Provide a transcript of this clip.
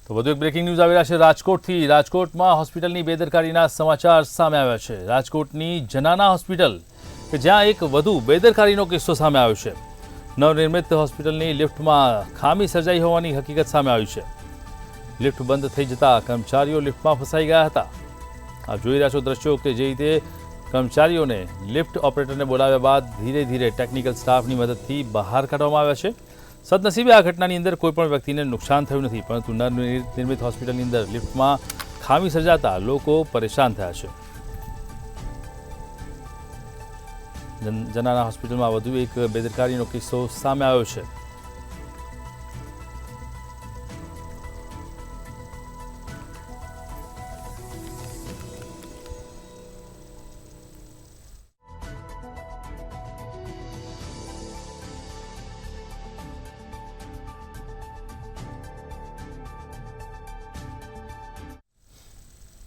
તો વધુ એક બ્રેકિંગ ન્યૂઝ આવી રહ્યા છે રાજકોટથી। રાજકોટમાં હોસ્પિટલની બેદરકારીના સમાચાર સામે આવ્યા છે। રાજકોટની જનાના હોસ્પિટલ કે જ્યાં એક વધુ બેદરકારીનો કિસ્સો સામે આવ્યો છે। નવનિર્મિત હોસ્પિટલની લિફ્ટમાં ખામી સર્જાઈ હોવાની હકીકત સામે આવી છે। લિફ્ટ બંધ થઈ જતા કર્મચારીઓ લિફ્ટમાં ફસાઈ ગયા હતા। આપ જોઈ રહ્યા છો દ્રશ્યો કે જે રીતે કર્મચારીઓને લિફ્ટ ઓપરેટરને બોલાવ્યા બાદ ધીરે ધીરે ટેકનિકલ સ્ટાફની મદદથી બહાર કાઢવામાં આવ્યા છે। સદનસીબે આ ઘટનાની અંદર કોઈપણ વ્યક્તિને નુકસાન થયું નથી, પરંતુ નવનિર્મિત હોસ્પિટલની અંદર લિફ્ટમાં ખામી સર્જાતા લોકો પરેશાન થયા છે। જનાના હોસ્પિટલમાં વધુ એક બેદરકારીનો કિસ્સો સામે આવ્યો છે।